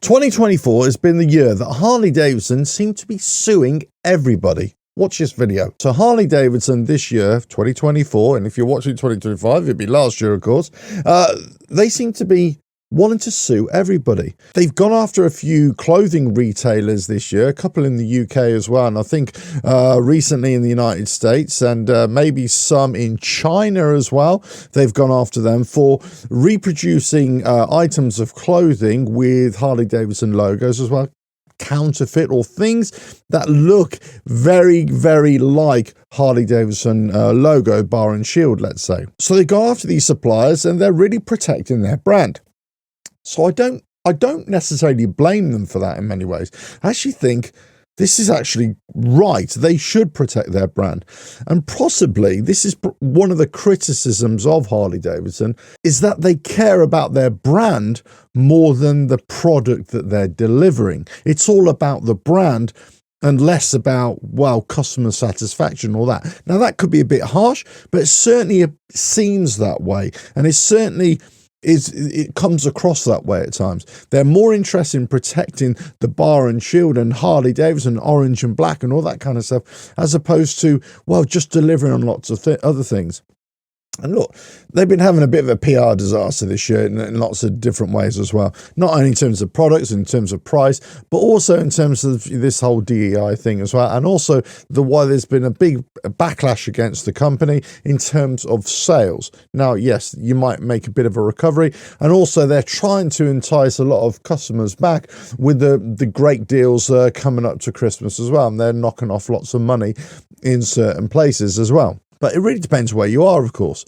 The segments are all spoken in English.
2024 has been the year that Harley Davidson seemed to be suing everybody. Watch this video. So Harley Davidson this year, 2024, and if you're watching 2025, it'd be last year, of course, they seem to be wanting to sue everybody. They've gone after a few clothing retailers this year, a couple in the UK as well, and I think recently in the United States, and maybe some in China as well. They've gone after them for reproducing items of clothing with Harley Davidson logos as well, counterfeit or things that look very, very like Harley Davidson logo, bar and shield, let's say. So they go after these suppliers and they're really protecting their brand. So I don't necessarily blame them for that in many ways. I actually think this is actually right. They should protect their brand. And possibly this is one of the criticisms of Harley Davidson, is that they care about their brand more than the product that they're delivering. It's all about the brand and less about, well, customer satisfaction or that. Now, that could be a bit harsh, but it certainly seems that way. And it certainly it comes across that way at times. They're more interested in protecting the bar and shield and Harley Davidson, orange and black and all that kind of stuff, as opposed to, well, just delivering on lots of other things. And look, they've been having a bit of a PR disaster this year in lots of different ways as well. Not only in terms of products, in terms of price, but also in terms of this whole DEI thing as well. And also why there's been a big backlash against the company in terms of sales. Now, yes, you might make a bit of a recovery. And also they're trying to entice a lot of customers back with the great deals coming up to Christmas as well. And they're knocking off lots of money in certain places as well. But it really depends where you are, of course.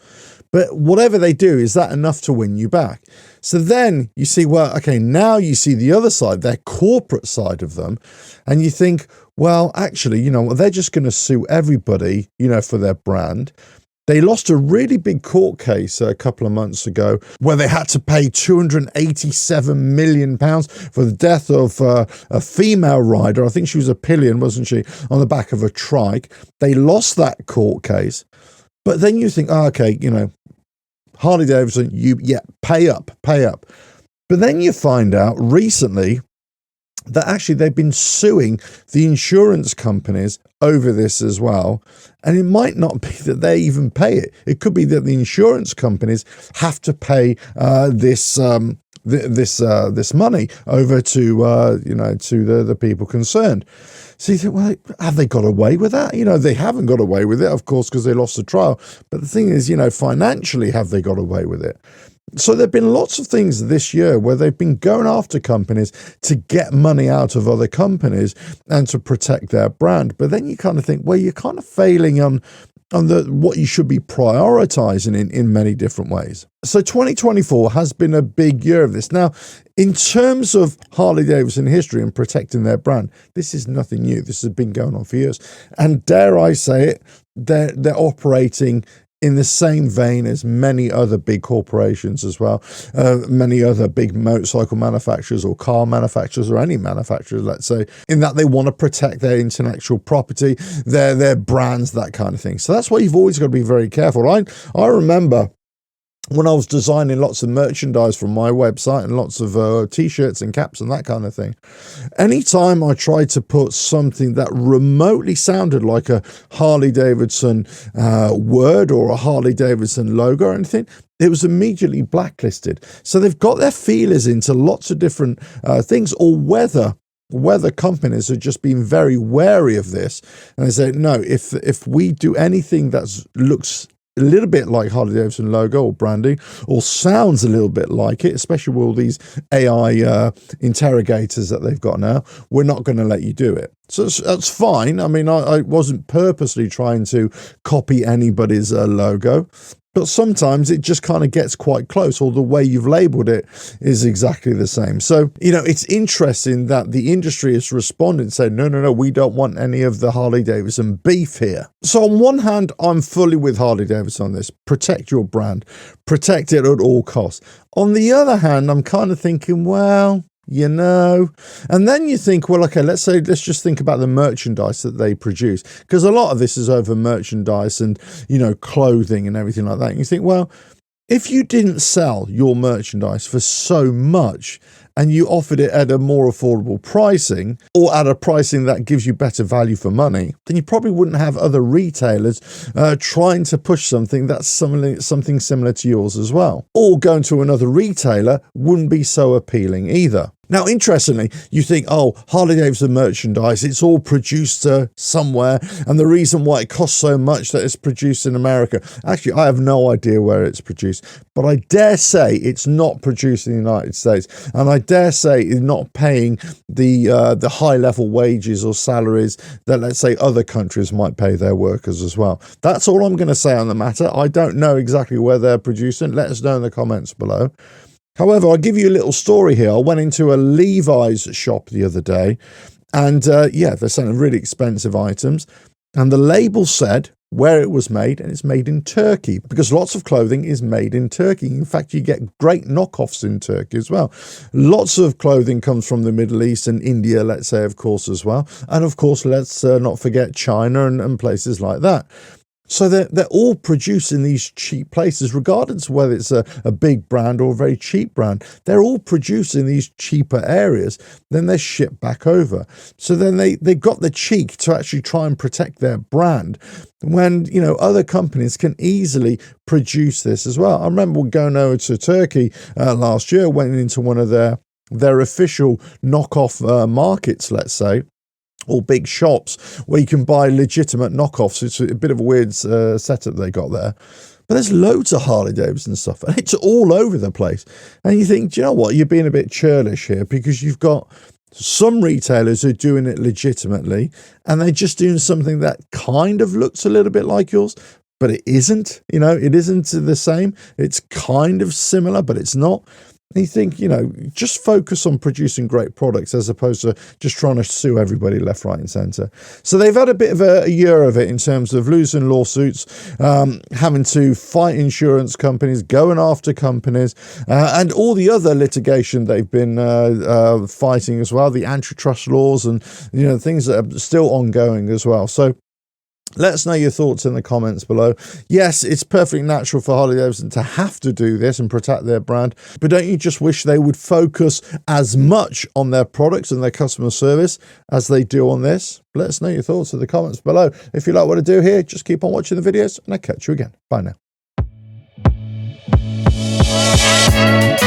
But whatever they do, is that enough to win you back? So then you see, well, okay, now you see the other side, their corporate side of them. And you think, well, actually, they're just going to sue everybody, for their brand. They lost a really big court case a couple of months ago where they had to pay £287 million for the death of a female rider. I think she was a pillion, wasn't she, on the back of a trike. They lost that court case. But then you think, okay, Harley Davidson, pay up. But then you find out recently that actually they've been suing the insurance companies over this as well. And it might not be that they even pay it. It could be that the insurance companies have to pay this money over to the people concerned. So you think, well, have they got away with that? They haven't got away with it, of course, because they lost the trial. But the thing is, financially, have they got away with it? So there have been lots of things this year where they've been going after companies to get money out of other companies and to protect their brand. But then you kind of think, well, you're kind of failing on what you should be prioritizing in many different ways. So 2024 has been a big year of this. Now, in terms of Harley Davidson history and protecting their brand, this is nothing new. This has been going on for years. And dare I say it, they're operating in the same vein as many other big corporations as well, many other big motorcycle manufacturers or car manufacturers or any manufacturers, let's say, in that they want to protect their intellectual property, their brands, that kind of thing. So that's why you've always got to be very careful. I remember when I was designing lots of merchandise from my website and lots of t-shirts and caps and that kind of thing, anytime I tried to put something that remotely sounded like a Harley Davidson word or a Harley Davidson logo or anything, it was immediately blacklisted. So they've got their feelers into lots of different things, or whether companies have just been very wary of this and they say, no, if we do anything that looks a little bit like Harley Davidson logo or branding, or sounds a little bit like it, especially with all these AI interrogators that they've got now, we're not going to let you do it. So that's fine. I mean, I wasn't purposely trying to copy anybody's logo, but sometimes it just kind of gets quite close, or the way you've labeled it is exactly the same. So, it's interesting that the industry has responded and said, no, we don't want any of the Harley Davidson beef here. So on one hand, I'm fully with Harley Davidson on this. Protect your brand. Protect it at all costs. On the other hand, I'm kind of thinking, well, and then you think, well, okay, let's just think about the merchandise that they produce, because a lot of this is over merchandise and, clothing and everything like that. And you think, well, if you didn't sell your merchandise for so much and you offered it at a more affordable pricing, or at a pricing that gives you better value for money, then you probably wouldn't have other retailers trying to push something that's something similar to yours as well. Or going to another retailer wouldn't be so appealing either. Now, interestingly, you think, oh, Harley Davidson merchandise, it's all produced somewhere, and the reason why it costs so much that it's produced in America. Actually, I have no idea where it's produced, but I dare say it's not produced in the United States, and I dare say it's not paying the high-level wages or salaries that, let's say, other countries might pay their workers as well. That's all I'm going to say on the matter. I don't know exactly where they're producing. Let us know in the comments below. However, I'll give you a little story here. I went into a Levi's shop the other day, and yeah, they're selling really expensive items, and the label said where it was made, and it's made in Turkey, because lots of clothing is made in Turkey. In fact, you get great knockoffs in Turkey as well. Lots of clothing comes from the Middle East and India, let's say, of course, as well. And of course, let's not forget China and places like that. So they're all produced in these cheap places, regardless of whether it's a big brand or a very cheap brand. They're all produced in these cheaper areas, then they're shipped back over. So then they got the cheek to actually try and protect their brand, when, you know, other companies can easily produce this as well. I remember going over to Turkey last year, went into one of their official knockoff markets, let's say, or big shops where you can buy legitimate knockoffs. It's a bit of a weird setup they got there. But there's loads of Harley Davidson stuff, and it's all over the place. And you think, do you know what? You're being a bit churlish here, because you've got some retailers who are doing it legitimately, and they're just doing something that kind of looks a little bit like yours, but it isn't. You know, it isn't the same. It's kind of similar, but it's not. And you think, you know, just focus on producing great products as opposed to just trying to sue everybody left, right and centre. So they've had a bit of a year of it in terms of losing lawsuits, having to fight insurance companies, going after companies, and all the other litigation they've been fighting as well, the antitrust laws and, you know, things that are still ongoing as well. So let us know your thoughts in the comments below. Yes, it's perfectly natural for Harley Davidson to have to do this and protect their brand, but don't you just wish they would focus as much on their products and their customer service as they do on this? Let us know your thoughts in the comments below. If you like what I do here, just keep on watching the videos, and I'll catch you again. Bye now.